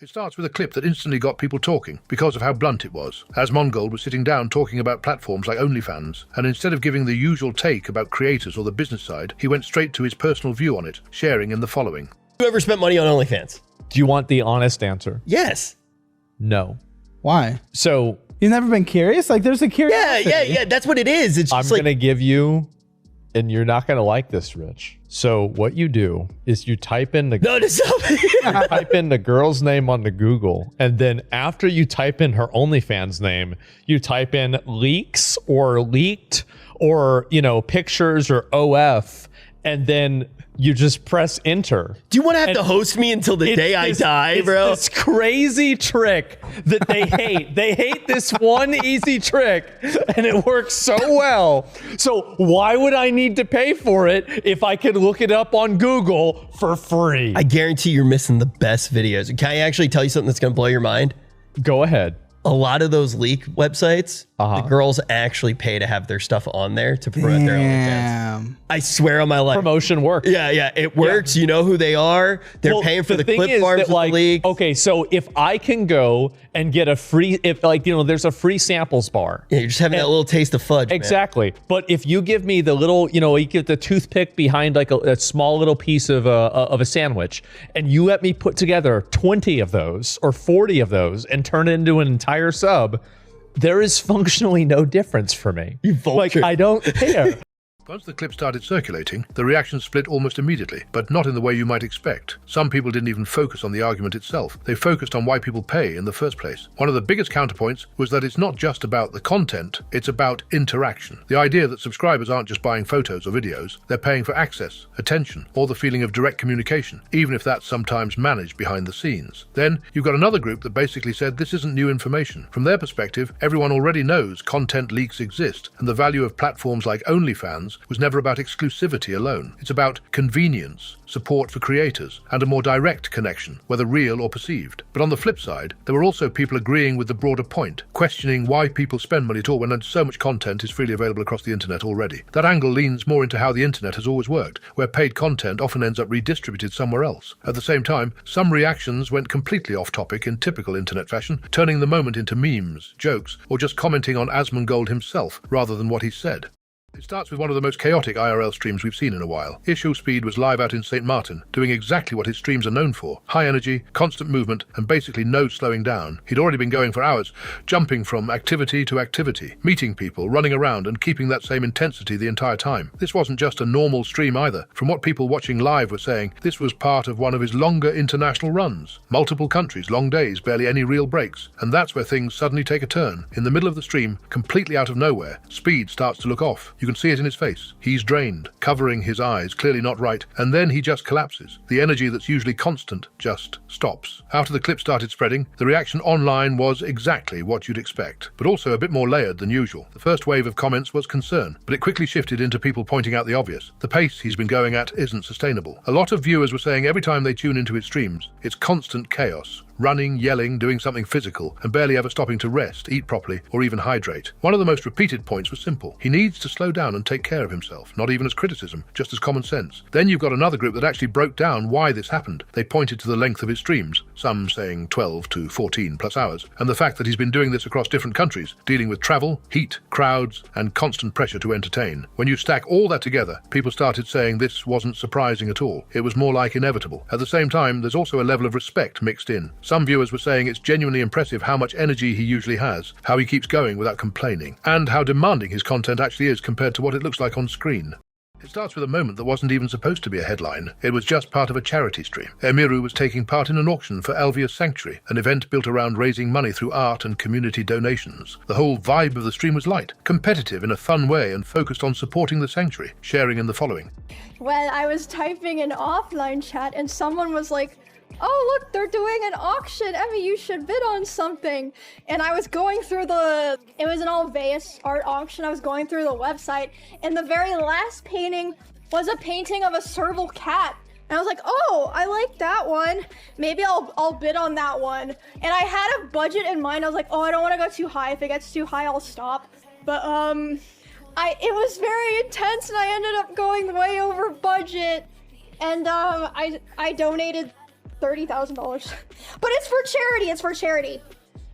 It starts with a clip that instantly got people talking because of how blunt it was. Asmongold was sitting down talking about platforms like OnlyFans, and instead of giving the usual take about creators or the business side, he went straight to his personal view on it, sharing in the following. You ever spent money on OnlyFans? Do you want the honest answer? Yes. No. Why? So you've never been curious? Like there's a curiosity. Yeah. That's what it is. It's just I'm going to give you, and you're not going to like this, Rich. So what you do is you type in the type in the girl's name on the Google, and then after you type in her OnlyFans name, you type in leaks or leaked or, you know, pictures or OF, and then you just press enter. Do you want to have to host me until the day I die, bro? It's this crazy trick that they hate. They hate this one easy trick, and it works so well. So why would I need to pay for it if I could look it up on Google for free? I guarantee you're missing the best videos. Can I actually tell you something that's going to blow your mind? Go ahead. A lot of those leak websites, the girls actually pay to have their stuff on there to promote their OnlyFans. I swear on my life. Promotion works. Yeah, it works. Yeah. You know who they are. They're paying for the clip farms with the leaks. Okay, so if I can go and get a free, there's a free samples bar. Yeah, you're just having that little taste of fudge, exactly. Man. But if you give me the little, you get the toothpick behind like a small little piece of a sandwich, and you let me put together 20 of those or 40 of those and turn it into an entire sub, there is functionally no difference for me. Like, I don't care. Once the clip started circulating, the reactions split almost immediately, but not in the way you might expect. Some people didn't even focus on the argument itself. They focused on why people pay in the first place. One of the biggest counterpoints was that it's not just about the content, it's about interaction. The idea that subscribers aren't just buying photos or videos, they're paying for access, attention, or the feeling of direct communication, even if that's sometimes managed behind the scenes. Then, you've got another group that basically said this isn't new information. From their perspective, everyone already knows content leaks exist, and the value of platforms like OnlyFans was never about exclusivity alone. It's about convenience, support for creators, and a more direct connection, whether real or perceived. But on the flip side, there were also people agreeing with the broader point, questioning why people spend money at all when so much content is freely available across the internet already. That angle leans more into how the internet has always worked, where paid content often ends up redistributed somewhere else. At the same time, some reactions went completely off topic in typical internet fashion, turning the moment into memes, jokes, or just commenting on Asmongold himself rather than what he said. It starts with one of the most chaotic IRL streams we've seen in a while. IShowSpeed was live out in St. Martin, doing exactly what his streams are known for. High energy, constant movement, and basically no slowing down. He'd already been going for hours, jumping from activity to activity, meeting people, running around, and keeping that same intensity the entire time. This wasn't just a normal stream either. From what people watching live were saying, this was part of one of his longer international runs. Multiple countries, long days, barely any real breaks. And that's where things suddenly take a turn. In the middle of the stream, completely out of nowhere, Speed starts to look off. You can see it in his face. He's drained, covering his eyes, clearly not right, and then he just collapses. The energy that's usually constant just stops. After the clip started spreading, the reaction online was exactly what you'd expect, but also a bit more layered than usual. The first wave of comments was concern, but it quickly shifted into people pointing out the obvious. The pace he's been going at isn't sustainable. A lot of viewers were saying every time they tune into his streams, it's constant chaos. Running, yelling, doing something physical, and barely ever stopping to rest, eat properly, or even hydrate. One of the most repeated points was simple. He needs to slow down and take care of himself, not even as criticism, just as common sense. Then you've got another group that actually broke down why this happened. They pointed to the length of his streams, some saying 12 to 14 plus hours, and the fact that he's been doing this across different countries, dealing with travel, heat, crowds, and constant pressure to entertain. When you stack all that together, people started saying this wasn't surprising at all. It was more like inevitable. At the same time, there's also a level of respect mixed in. Some viewers were saying it's genuinely impressive how much energy he usually has, how he keeps going without complaining, and how demanding his content actually is compared to what it looks like on screen. It starts with a moment that wasn't even supposed to be a headline. It was just part of a charity stream. Emiru was taking part in an auction for Elvia's Sanctuary, an event built around raising money through art and community donations. The whole vibe of the stream was light, competitive in a fun way, and focused on supporting the sanctuary, sharing in the following. Well, I was typing in offline chat and someone was like, oh, look, they're doing an auction. Emmy, you should bid on something. And I was going through it was an Alveus art auction. I was going through the website, and the very last painting was a painting of a serval cat. And I was like, oh, I like that one. Maybe I'll bid on that one. And I had a budget in mind. I was like, oh, I don't want to go too high. If it gets too high, I'll stop. But it was very intense, and I ended up going way over budget. And I donated $30,000. But it's for charity. It's for charity.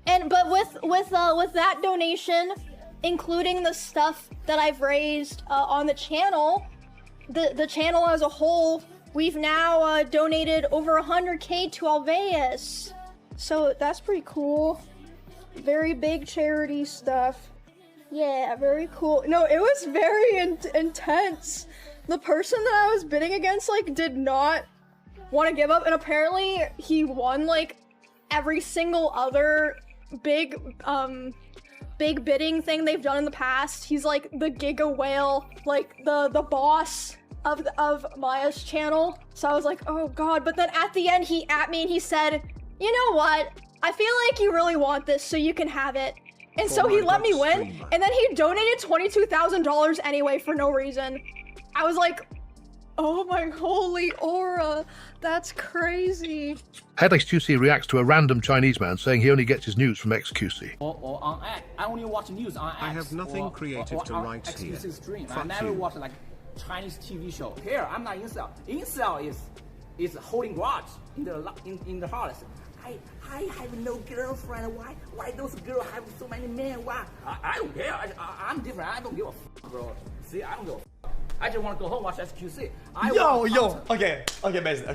But with that donation, including the stuff that I've raised on the channel, the channel as a whole, we've now donated over 100K to Alveus. So that's pretty cool. Very big charity stuff. Yeah, very cool. No, it was very intense. The person that I was bidding against, like, did not want to give up, and apparently he won, like, every single other big bidding thing they've done in the past. He's, like, the Giga Whale, like, the boss of Maya's channel. So I was like, oh god. But then at the end, he at me and he said, you know what? I feel like you really want this, so you can have it. And so he let me win, and then he donated $22,000 anyway for no reason. I was like, oh my holy aura, that's crazy. HeadlessQC reacts to a random Chinese man saying he only gets his news from XQC. Or on X. I only watch news on X. I have nothing creative to write here. Stream. I never watch like Chinese TV show. Here, I'm not incel. Incel is holding grudge in the heart. I have no girlfriend. Why those girls have so many men? Why? I don't care. I'm different. I don't give a fuck, bro. See, I don't give a fuck. I just want to go home watch SQC. Okay, basic.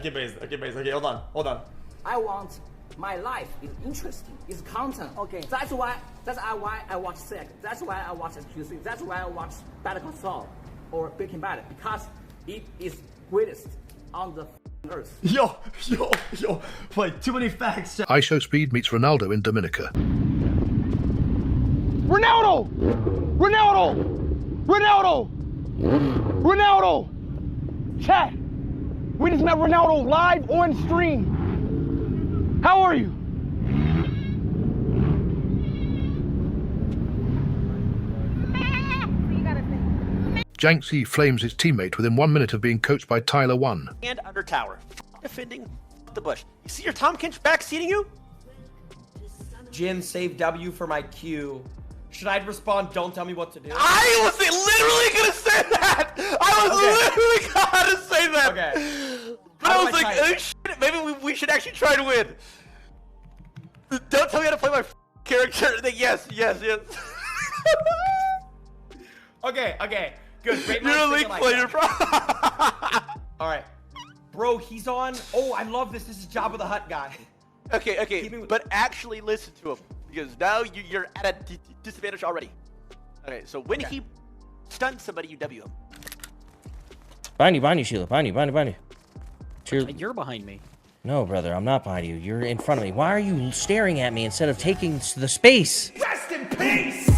Hold on. I want my life is interesting. It's content. Okay. That's why I watch SEC. That's why I watch SQC. That's why I watch Better Call Saul or Breaking Bad, because it is greatest on the earth. Yo. Wait, too many facts. IShowSpeed meets Ronaldo in Dominica. Ronaldo! Chat, we just met Ronaldo live on stream. How are you? Janksy flames his teammate within 1 minute of being coached by Tyler 1. And under tower. Defending the bush. You see your Tom Kinch backseating you? Jin, save W for my Q. Should I respond, don't tell me what to do? I was literally gonna say that! I was literally gonna say that! Okay. But I was like, oh shit, maybe we should actually try to win. Don't tell me how to play my character. Yes. Okay. Good. Great. You're a league player, bro. Alright. Bro, he's on. Oh, I love this. This is Jabba the Hutt guy. Okay. But actually listen to him. Because now you're at a disadvantage already. Okay, so when he stuns somebody, you W him. Behind you, Sheila. Behind you. You're behind me. No, brother, I'm not behind you. You're in front of me. Why are you staring at me instead of taking the space? Rest in peace!